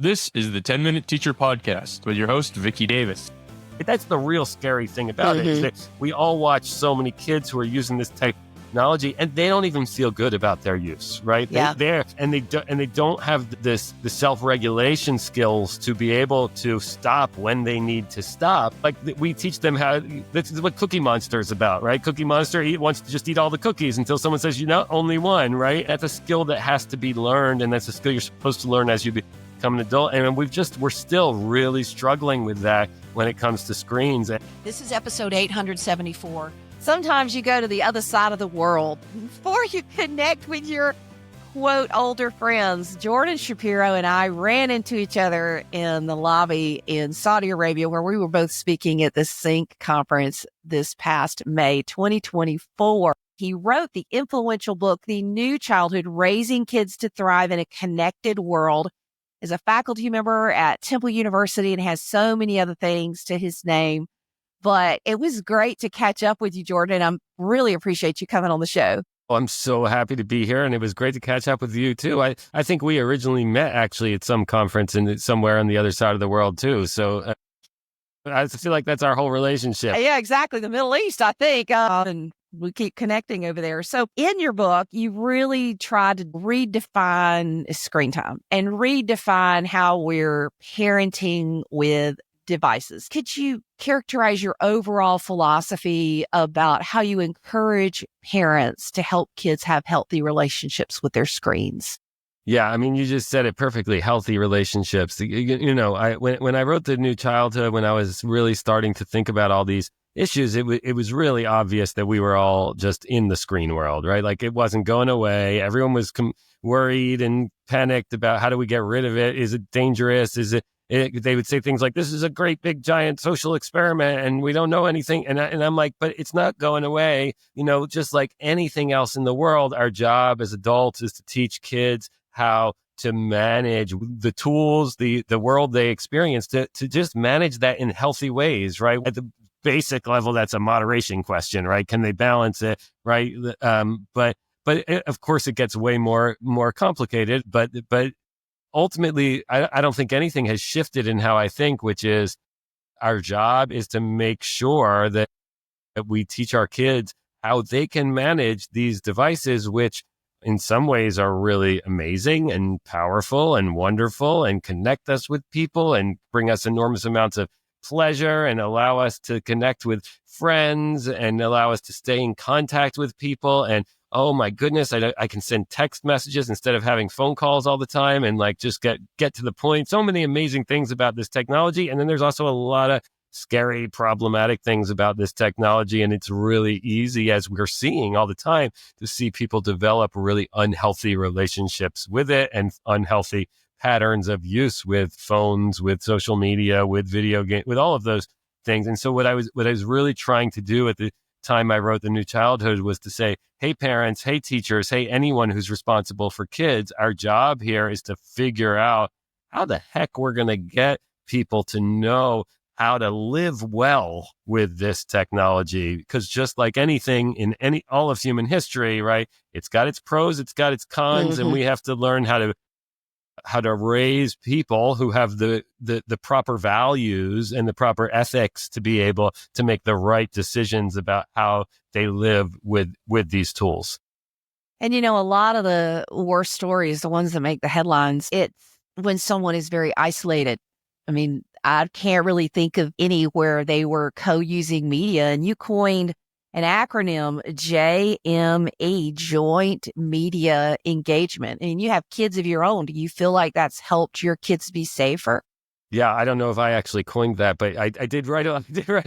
This is the 10-Minute Teacher Podcast with your host, Vicki Davis. That's the real scary thing about it, is that we all watch so many kids who are using this technology and they don't even feel good about their use, right? Yeah. They don't have the self-regulation skills to be able to stop when they need to stop. Like we teach them this is what Cookie Monster is about, right? Cookie Monster wants to just eat all the cookies until someone says, only one, right? That's a skill that has to be learned, and that's a skill you're supposed to learn as you become an adult. And we're still really struggling with that when it comes to screens. This is episode 874. Sometimes you go to the other side of the world before you connect with your, quote, older friends. Jordan Shapiro and I ran into each other in the lobby in Saudi Arabia, where we were both speaking at the Sync conference this past May 2024. He wrote the influential book, The New Childhood, Raising Kids to Thrive in a Connected World, is a faculty member at Temple University and has so many other things to his name. But it was great to catch up with you, Jordan. I really appreciate you coming on the show. Well, I'm so happy to be here, and it was great to catch up with you, too. I think we originally met, actually, at some conference somewhere on the other side of the world, too. So I feel like that's our whole relationship. Yeah, exactly. The Middle East, I think. And we keep connecting over there. So in your book, you really tried to redefine screen time and redefine how we're parenting with devices. Could you characterize your overall philosophy about how you encourage parents to help kids have healthy relationships with their screens? Yeah, I mean, you just said it perfectly. Healthy relationships. When I wrote The New Childhood, when I was really starting to think about all these issues, it was really obvious that we were all just in the screen world, right? Like it wasn't going away. Everyone was worried and panicked about how do we get rid of it? Is it dangerous? They would say things like, this is a great big giant social experiment and we don't know anything. And I'm like, but it's not going away. Just like anything else in the world, our job as adults is to teach kids how to manage the tools, the world they experience, to just manage that in healthy ways, right? At the basic level, that's a moderation question, right? Can they balance it, right? But of course, it gets way more complicated. But ultimately, I don't think anything has shifted in how I think, which is our job is to make sure that we teach our kids how they can manage these devices, which in some ways are really amazing and powerful and wonderful and connect us with people and bring us enormous amounts of pleasure and allow us to connect with friends and allow us to stay in contact with people. And oh my goodness, I can send text messages instead of having phone calls all the time and like just get to the point. So many amazing things about this technology. And then there's also a lot of scary, problematic things about this technology. And it's really easy, as we're seeing all the time, to see people develop really unhealthy relationships with it and unhealthy patterns of use with phones, with social media, with video games, with all of those things. And so what I was really trying to do at the time I wrote The New Childhood was to say, hey, parents, hey, teachers, hey, anyone who's responsible for kids, our job here is to figure out how the heck we're going to get people to know how to live well with this technology. Because just like anything in all of human history, right, it's got its pros, it's got its cons, and we have to learn how to raise people who have the proper values and the proper ethics to be able to make the right decisions about how they live with these tools. And a lot of the worst stories, the ones that make the headlines, it's when someone is very isolated. I mean, I can't really think of any where they were co-using media, and you coined an acronym, JME, Joint Media Engagement. And you have kids of your own. Do you feel like that's helped your kids be safer? Yeah, I don't know if I actually coined that, but I did write a lot about it. Yeah, you wrote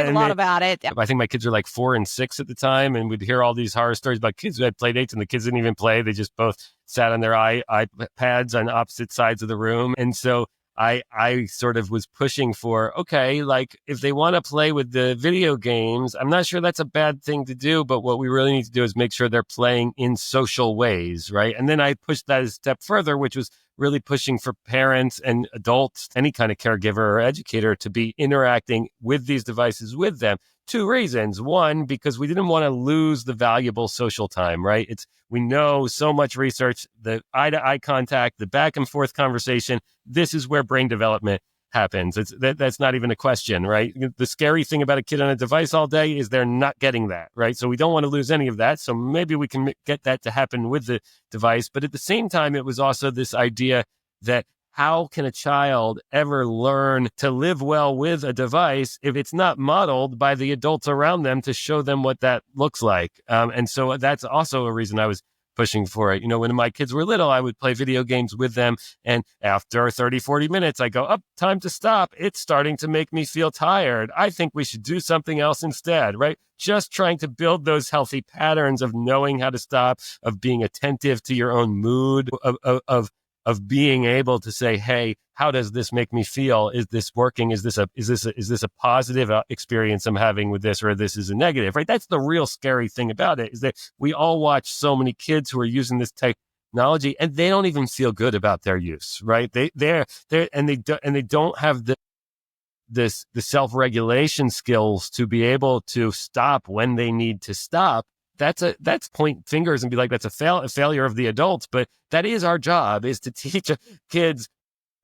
a lot about it. I think my kids were like 4 and 6 at the time, and we'd hear all these horror stories about kids who had play dates, and the kids didn't even play. They just both sat on their iPads on opposite sides of the room. And so I sort of was pushing for, okay, like if they want to play with the video games, I'm not sure that's a bad thing to do, but what we really need to do is make sure they're playing in social ways, right? And then I pushed that a step further, which was really pushing for parents and adults, any kind of caregiver or educator, to be interacting with these devices with them two reasons. One, because we didn't want to lose the valuable social time, right? We know so much research, the eye-to-eye contact, the back and forth conversation. This is where brain development happens. That's not even a question, right? The scary thing about a kid on a device all day is they're not getting that, right? So we don't want to lose any of that. So maybe we can get that to happen with the device. But at the same time, it was also this idea that how can a child ever learn to live well with a device if it's not modeled by the adults around them to show them what that looks like? And so that's also a reason I was pushing for it. When my kids were little, I would play video games with them. And after 30, 40 minutes, I go, time to stop. It's starting to make me feel tired. I think we should do something else instead, right? Just trying to build those healthy patterns of knowing how to stop, of being attentive to your own mood, of being able to say, hey, how does this make me feel? Is this working? Is this a positive experience I'm having with this, or this is a negative, right? That's the real scary thing about it, is that we all watch so many kids who are using this technology and they don't even feel good about their use, right? They don't have the self-regulation skills to be able to stop when they need to stop. That's point fingers and be like, that's a failure of the adults. But that is our job, is to teach kids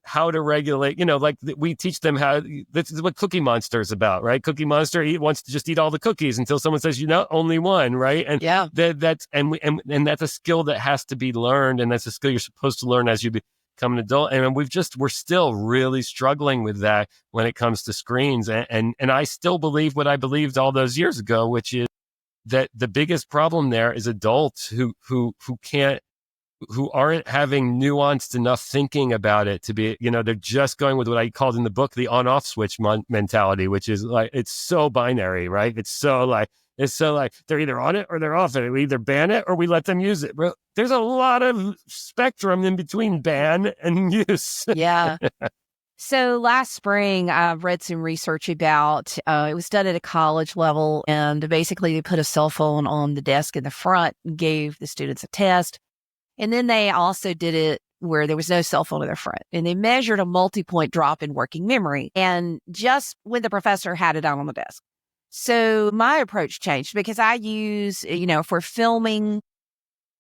how to regulate, like we teach them how. This is what Cookie Monster is about, right? Cookie Monster wants to just eat all the cookies until someone says, only one, right? And yeah, that's a skill that has to be learned. And that's a skill you're supposed to learn as you become an adult. And we're still really struggling with that when it comes to screens. And I still believe what I believed all those years ago, which is that the biggest problem there is adults who aren't having nuanced enough thinking about it to be, they're just going with what I called in the book, the on-off switch mentality, which is like, it's so binary, right? It's so like they're either on it or they're off it. We either ban it or we let them use it. Bro, there's a lot of spectrum in between ban and use. Yeah. So last spring, I read some research about, it was done at a college level, and basically they put a cell phone on the desk in the front, gave the students a test. And then they also did it where there was no cell phone in the front, and they measured a multi-point drop in working memory, and just when the professor had it out on the desk. So my approach changed, because I use, if we're filming,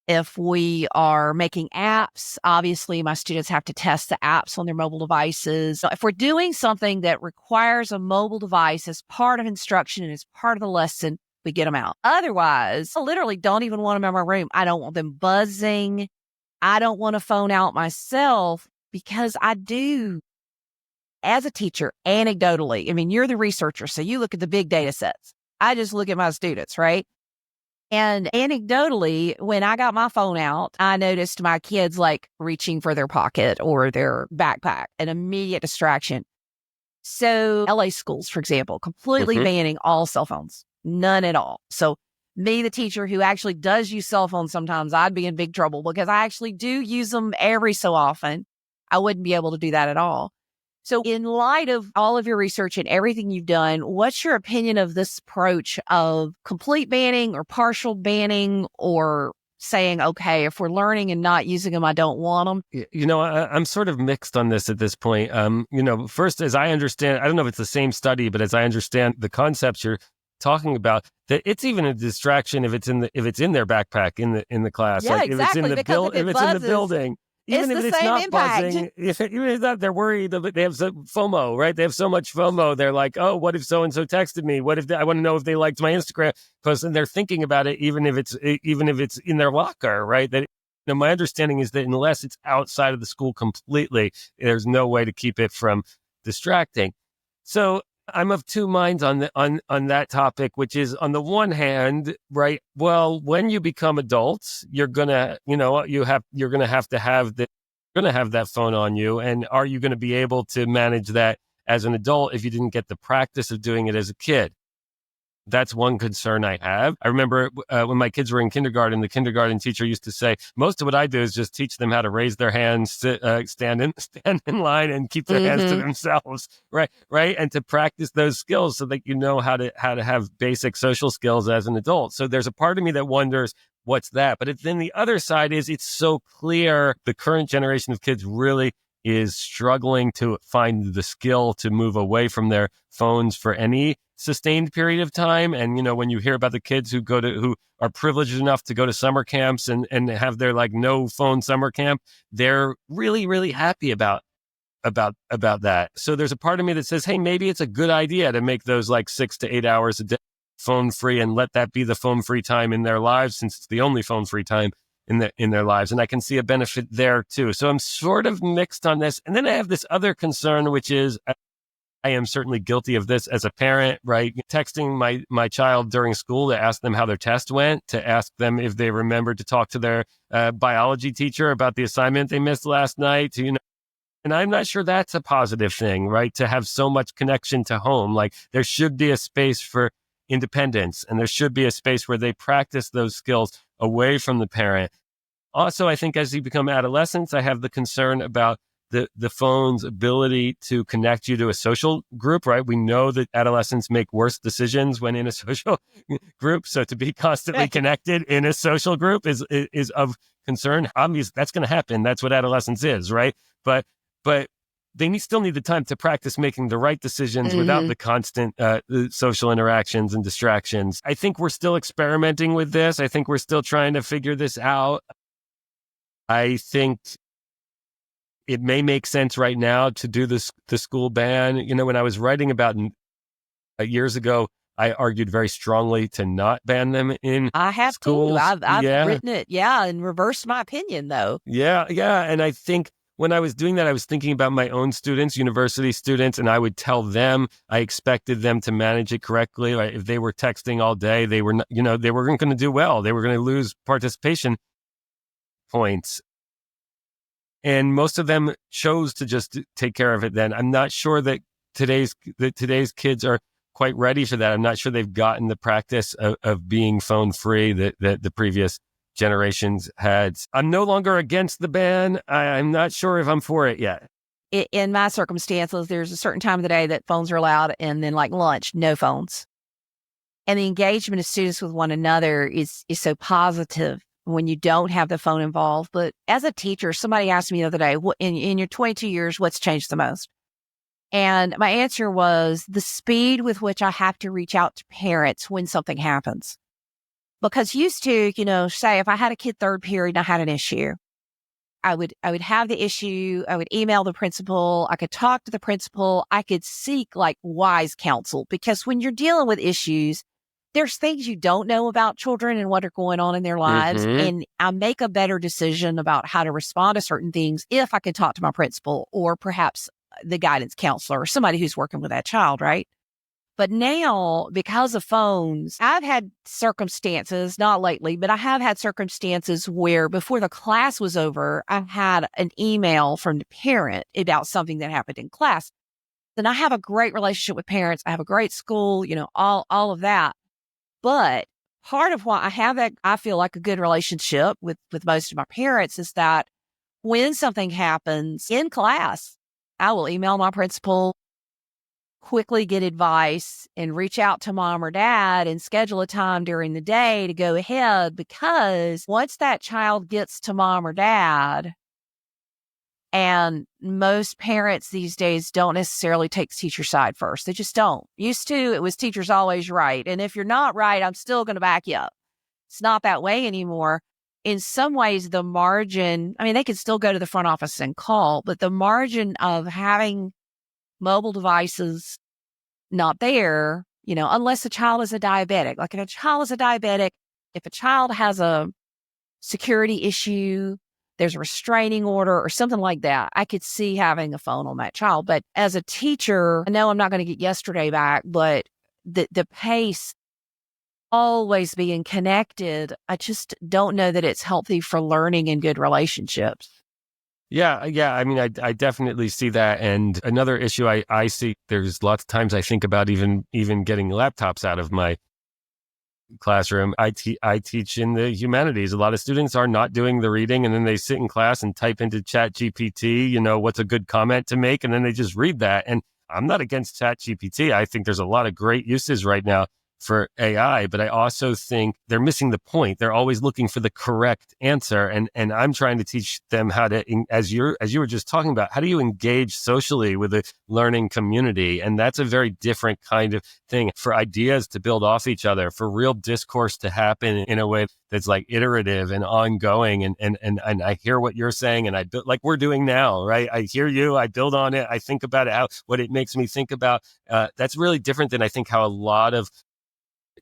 if we are making apps, obviously my students have to test the apps on their mobile devices. So if we're doing something that requires a mobile device as part of instruction and as part of the lesson, we get them out. Otherwise, I literally don't even want them in my room. I don't want them buzzing. I don't want to phone out myself, because I do, as a teacher, anecdotally. I mean, you're the researcher, so you look at the big data sets. I just look at my students, right? And anecdotally, when I got my phone out, I noticed my kids like reaching for their pocket or their backpack, an immediate distraction. So LA schools, for example, completely banning all cell phones, none at all. So me, the teacher who actually does use cell phones sometimes, I'd be in big trouble, because I actually do use them every so often. I wouldn't be able to do that at all. So in light of all of your research and everything you've done, what's your opinion of this approach of complete banning or partial banning, or saying, okay, if we're learning and not using them, I don't want them? I'm sort of mixed on this at this point. First, as I understand, I don't know if it's the same study, but as I understand the concepts you're talking about, that it's even a distraction if it's in their backpack in the class. Yeah, like exactly. If it's in the building. Even if it's not buzzing, even if not, they're worried that they have some FOMO, right? They have so much FOMO. They're like, oh, what if so-and-so texted me? What if I want to know if they liked my Instagram post? And they're thinking about it, even if it's in their locker, right? That, my understanding is that unless it's outside of the school completely, there's no way to keep it from distracting. So I'm of two minds on that topic, which is, on the one hand, right? Well, when you become adults, you're gonna have that phone on you, and are you going to be able to manage that as an adult if you didn't get the practice of doing it as a kid? That's one concern I have. I remember when my kids were in kindergarten, the kindergarten teacher used to say, most of what I do is just teach them how to raise their hands, stand in line, and keep their hands to themselves, right? And to practice those skills so that you know how to have basic social skills as an adult. So there's a part of me that wonders, what's that? But then the other side is, it's so clear the current generation of kids really is struggling to find the skill to move away from their phones for any sustained period of time. And, when you hear about the kids who are privileged enough to go to summer camps and have their like no phone summer camp, they're really, really happy about that. So there's a part of me that says, hey, maybe it's a good idea to make those like 6 to 8 hours a day phone free and let that be the phone free time in their lives, since it's the only phone free time in their lives. And I can see a benefit there too. So I'm sort of mixed on this. And then I have this other concern, which is I am certainly guilty of this as a parent, right? Texting my child during school to ask them how their test went, to ask them if they remembered to talk to their biology teacher about the assignment they missed last night, and I'm not sure that's a positive thing, right? To have so much connection to home. Like there should be a space for independence, and there should be a space where they practice those skills away from the parent. Also, I think as you become adolescents, I have the concern about the phone's ability to connect you to a social group, right? We know that adolescents make worse decisions when in a social group. So to be constantly connected in a social group is of concern. Obviously, that's going to happen. That's what adolescence is, right? But they still need the time to practice making the right decisions without the constant social interactions and distractions. I think we're still experimenting with this. I think we're still trying to figure this out. I think it may make sense right now to do the school ban. When I was writing about years ago, I argued very strongly to not ban them in I have schools. too. I've written it, and reversed my opinion though. Yeah. And I think when I was doing that, I was thinking about my own students, university students, and I would tell them I expected them to manage it correctly. Like if they were texting all day, they were, they weren't going to do well. They were going to lose participation points. And most of them chose to just take care of it then. I'm not sure that today's kids are quite ready for that. I'm not sure they've gotten the practice of being phone free that the previous generations had. I'm no longer against the ban. I'm not sure if I'm for it yet. In my circumstances, there's a certain time of the day that phones are allowed, and then like lunch, no phones. And the engagement of students with one another is so positive when you don't have the phone involved. But as a teacher, somebody asked me the other day, in your 22 years, what's changed the most? And my answer was the speed with which I have to reach out to parents when something happens. Because used to, say if I had a kid third period and I had an issue, I would have the issue. I would email the principal. I could talk to the principal. I could seek like wise counsel, because when you're dealing with issues, there's things you don't know about children and what are going on in their lives. And I make a better decision about how to respond to certain things if I can talk to my principal or perhaps the guidance counselor or somebody who's working with that child, right? But now, because of phones, I've had circumstances, not lately, but I have had circumstances where before the class was over, I had an email from the parent about something that happened in class. And I have a great relationship with parents. I have a great school, all of that. But part of why I have that, I feel like a good relationship with most of my parents, is that when something happens in class, I will email my principal, quickly get advice, and reach out to mom or dad and schedule a time during the day to go ahead. Because once that child gets to mom or dad, and most parents these days don't necessarily take the teacher's side first. They just don't. Used to, it was teacher's always right. And if you're not right, I'm still going to back you up. It's not that way anymore. In some ways, the margin, they can still go to the front office and call, but the margin of having mobile devices not there, unless a child is a diabetic. Like if a child is a diabetic, if a child has a security issue, there's a restraining order or something like that, I could see having a phone on that child. But as a teacher, I know I'm not going to get yesterday back, but the pace, always being connected, I just don't know that it's healthy for learning and good relationships. Yeah. I definitely see that. And another issue I see, there's lots of times I think about even getting laptops out of my classroom. I teach in the humanities. A lot of students are not doing the reading, and then they sit in class and type into Chat GPT, what's a good comment to make, and then they just read that. And I'm not against Chat GPT. I think there's a lot of great uses right now for AI, but I also think they're missing the point. They're always looking for the correct answer. And I'm trying to teach them how to, as you were just talking about, how do you engage socially with a learning community? And that's a very different kind of thing, for ideas to build off each other, for real discourse to happen in a way that's like iterative and ongoing. And I hear what you're saying, and I build, like we're doing now, right? I hear you, I build on it, I think about it, what it makes me think about. That's really different than I think how a lot of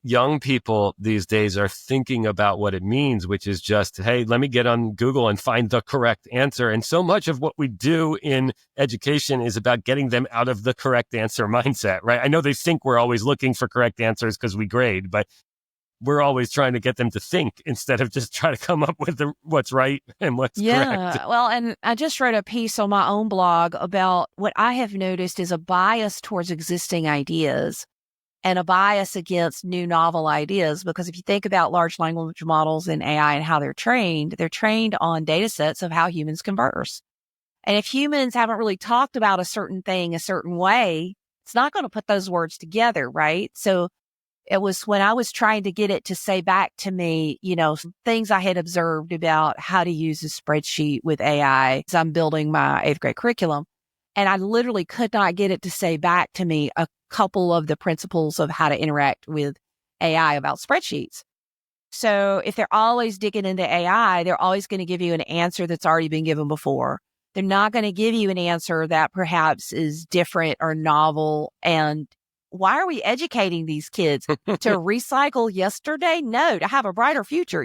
young people these days are thinking about what it means, which is just, hey, let me get on Google and find the correct answer. And so much of what we do in education is about getting them out of the correct answer mindset, right? I know they think we're always looking for correct answers because we grade, but we're always trying to get them to think instead of just try to come up with what's right and what's correct. Well, and I just wrote a piece on my own blog about what I have noticed is a bias towards existing ideas and a bias against new novel ideas. Because if you think about large language models and AI and how they're trained on data sets of how humans converse. And if humans haven't really talked about a certain thing a certain way, it's not going to put those words together, right? So it was when I was trying to get it to say back to me, some things I had observed about how to use a spreadsheet with AI as I'm building my 8th grade curriculum. And I literally could not get it to say back to me a couple of the principles of how to interact with AI about spreadsheets. So if they're always digging into AI, they're always going to give you an answer that's already been given before. They're not going to give you an answer that perhaps is different or novel. And why are we educating these kids to recycle yesterday? No, to have a brighter future,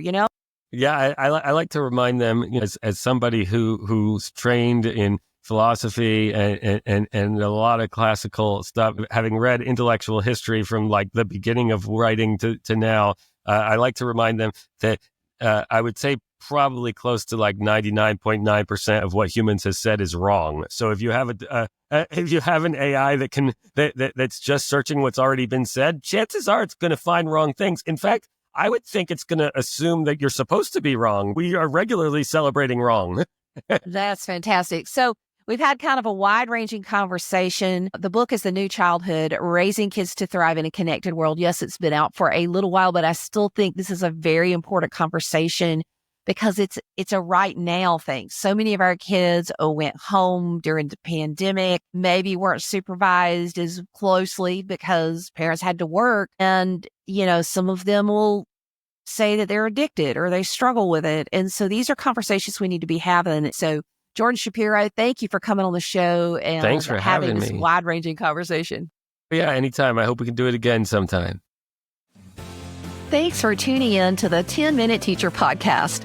Yeah, I like to remind them, as somebody who's trained in philosophy and a lot of classical stuff, having read intellectual history from like the beginning of writing to now, I like to remind them that I would say probably close to like 99.9% of what humans has said is wrong. So if you have an AI that's just searching what's already been said, chances are it's going to find wrong things. In fact, I would think it's going to assume that you're supposed to be wrong. We are regularly celebrating wrong. That's fantastic. So we've had kind of a wide-ranging conversation. The book is The New Childhood, Raising Kids to Thrive in a Connected World. Yes, it's been out for a little while, but I still think this is a very important conversation because it's a right now thing. So many of our kids went home during the pandemic, maybe weren't supervised as closely because parents had to work. And, some of them will say that they're addicted or they struggle with it. And so these are conversations we need to be having. So Jordan Shapiro, thank you for coming on the show and thanks for having this wide-ranging conversation. Yeah, anytime. I hope we can do it again sometime. Thanks for tuning in to the 10-Minute Teacher Podcast.